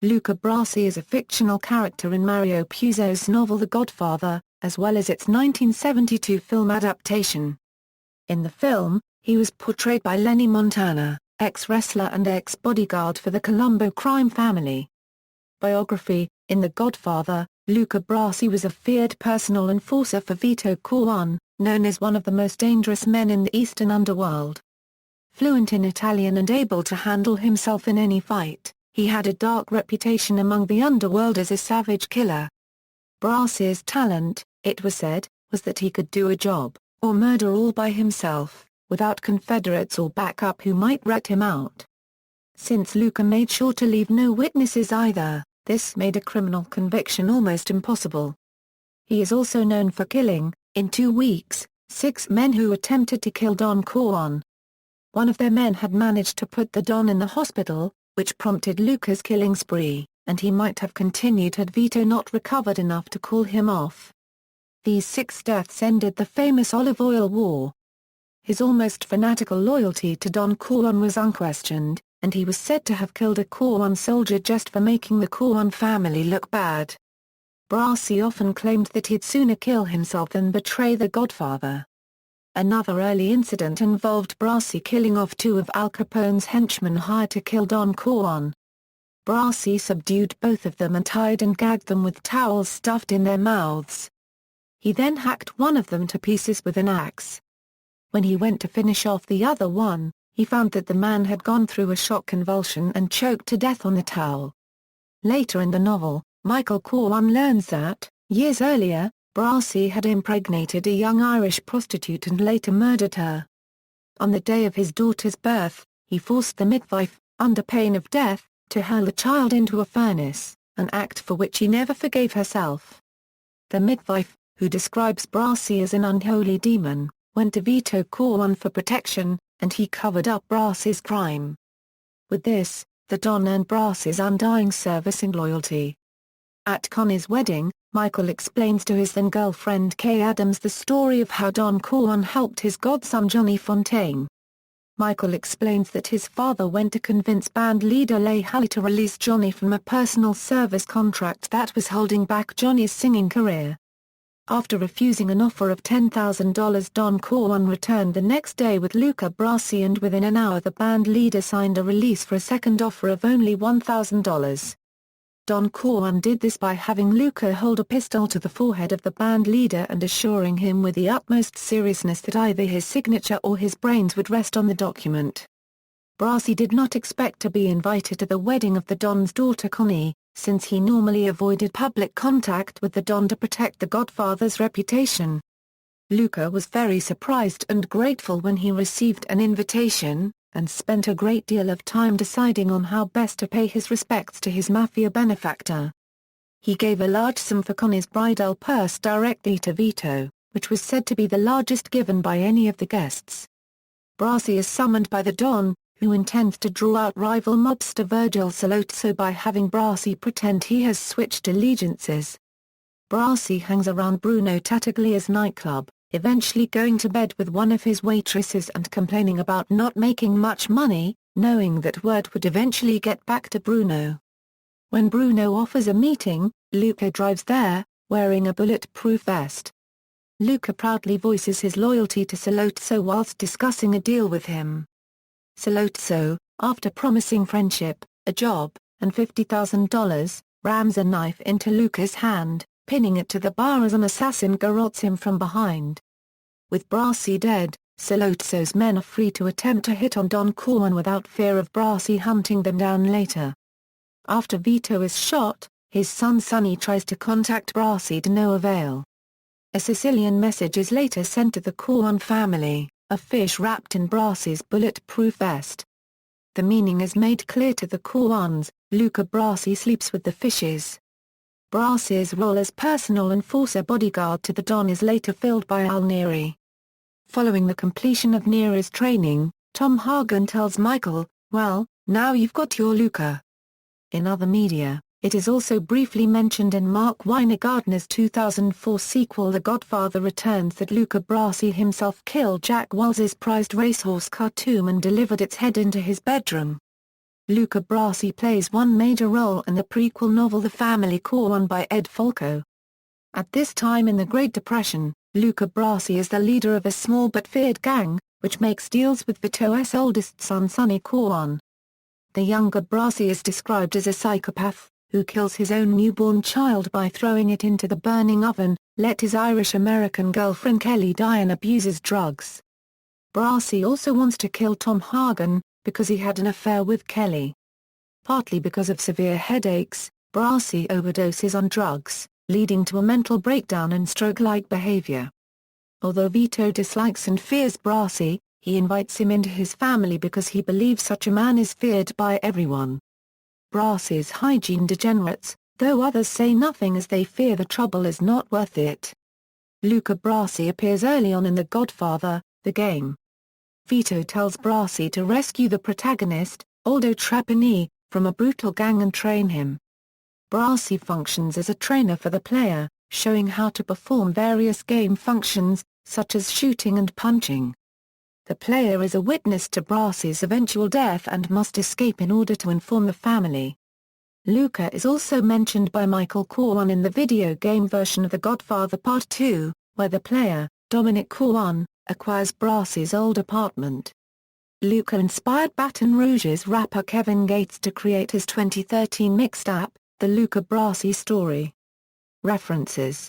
Luca Brasi is a fictional character in Mario Puzo's novel The Godfather, as well as its 1972 film adaptation. In the film, he was portrayed by Lenny Montana, ex-wrestler and ex-bodyguard for the Colombo crime family. Biography: In The Godfather, Luca Brasi was a feared personal enforcer for Vito Corleone, known as one of the most dangerous men in the Eastern underworld. Fluent in Italian and able to handle himself in any fight, he had a dark reputation among the underworld as a savage killer. Brasi's talent, it was said, was that he could do a job, or murder all by himself, without confederates or backup who might rat him out. Since Luca made sure to leave no witnesses either, this made a criminal conviction almost impossible. He is also known for killing, in 2 weeks, 6 men who attempted to kill Don Corleone. One of their men had managed to put the Don in the hospital, which prompted Luca's killing spree, and he might have continued had Vito not recovered enough to call him off. These 6 deaths ended the famous Olive Oil War. His almost fanatical loyalty to Don Corleone was unquestioned, and he was said to have killed a Corleone soldier just for making the Corleone family look bad. Brasi often claimed that he'd sooner kill himself than betray the Godfather. Another early incident involved Brasi killing off 2 of Al Capone's henchmen hired to kill Don Corleone. Brasi subdued both of them and tied and gagged them with towels stuffed in their mouths. He then hacked one of them to pieces with an axe. When he went to finish off the other one, he found that the man had gone through a shock convulsion and choked to death on the towel. Later in the novel, Michael Corleone learns that, years earlier, Brasi had impregnated a young Irish prostitute and later murdered her. On the day of his daughter's birth, he forced the midwife, under pain of death, to hurl the child into a furnace, an act for which he never forgave herself. The midwife, who describes Brasi as an unholy demon, went to Vito Corleone for protection, and he covered up Brasi's crime. With this, the Don earned Brasi's undying service and loyalty. At Connie's wedding, Michael explains to his then-girlfriend Kay Adams the story of how Don Corleone helped his godson Johnny Fontane. Michael explains that his father went to convince band leader Leigh Hulley to release Johnny from a personal service contract that was holding back Johnny's singing career. After refusing an offer of $10,000, Don Corleone returned the next day with Luca Brasi, and within an hour the band leader signed a release for a second offer of only $1,000. Don Corleone did this by having Luca hold a pistol to the forehead of the band leader and assuring him with the utmost seriousness that either his signature or his brains would rest on the document. Brasi did not expect to be invited to the wedding of the Don's daughter Connie, since he normally avoided public contact with the Don to protect the Godfather's reputation. Luca was very surprised and grateful when he received an invitation, and spent a great deal of time deciding on how best to pay his respects to his mafia benefactor. He gave a large sum for Connie's bridal purse directly to Vito, which was said to be the largest given by any of the guests. Brasi is summoned by the Don, who intends to draw out rival mobster Virgil Salotso by having Brasi pretend he has switched allegiances. Brasi hangs around Bruno Tattaglia's nightclub, eventually going to bed with one of his waitresses and complaining about not making much money, knowing that word would eventually get back to Bruno. When Bruno offers a meeting, Luca drives there, wearing a bulletproof vest. Luca proudly voices his loyalty to Salotso whilst discussing a deal with him. Salotso, after promising friendship, a job, and $50,000, rams a knife into Luca's hand, pinning it to the bar as an assassin garrotes him from behind. With Brasi dead, Salotso's men are free to attempt to hit on Don Corleone without fear of Brasi hunting them down later. After Vito is shot, his son Sonny tries to contact Brasi to no avail. A Sicilian message is later sent to the Corleone family, a fish wrapped in Brasi's bulletproof vest. The meaning is made clear to the Corleones. Luca Brasi sleeps with the fishes. Brasi's role as personal enforcer bodyguard to the Don is later filled by Al Neri. Following the completion of Neri's training, Tom Hagen tells Michael, "Well, now you've got your Luca." In other media, it is also briefly mentioned in Mark Weiner Gardner's 2004 sequel The Godfather Returns that Luca Brasi himself killed Jack Walz's prized racehorse Khartoum and delivered its head into his bedroom. Luca Brasi plays one major role in the prequel novel The Family Corps by Ed Falco. At this time in the Great Depression, Luca Brasi is the leader of a small but feared gang, which makes deals with Vito's oldest son Sonny Corleone. The younger Brasi is described as a psychopath, who kills his own newborn child by throwing it into the burning oven, let his Irish-American girlfriend Kelly die and abuses drugs. Brasi also wants to kill Tom Hagen, because he had an affair with Kelly. Partly because of severe headaches, Brasi overdoses on drugs, leading to a mental breakdown and stroke-like behavior. Although Vito dislikes and fears Brasi, he invites him into his family because he believes such a man is feared by everyone. Brasi's hygiene degenerates, though others say nothing as they fear the trouble is not worth it. Luca Brasi appears early on in The Godfather, the game. Vito tells Brasi to rescue the protagonist, Aldo Trapani, from a brutal gang and train him. Brasi functions as a trainer for the player, showing how to perform various game functions, such as shooting and punching. The player is a witness to Brasi's eventual death and must escape in order to inform the family. Luca is also mentioned by Michael Corleone in the video game version of The Godfather Part 2, where the player, Dominic Corleone, acquires Brasi's old apartment. Luca inspired Baton Rouge's rapper Kevin Gates to create his 2013 mixtape, The Luca Brasi Story. References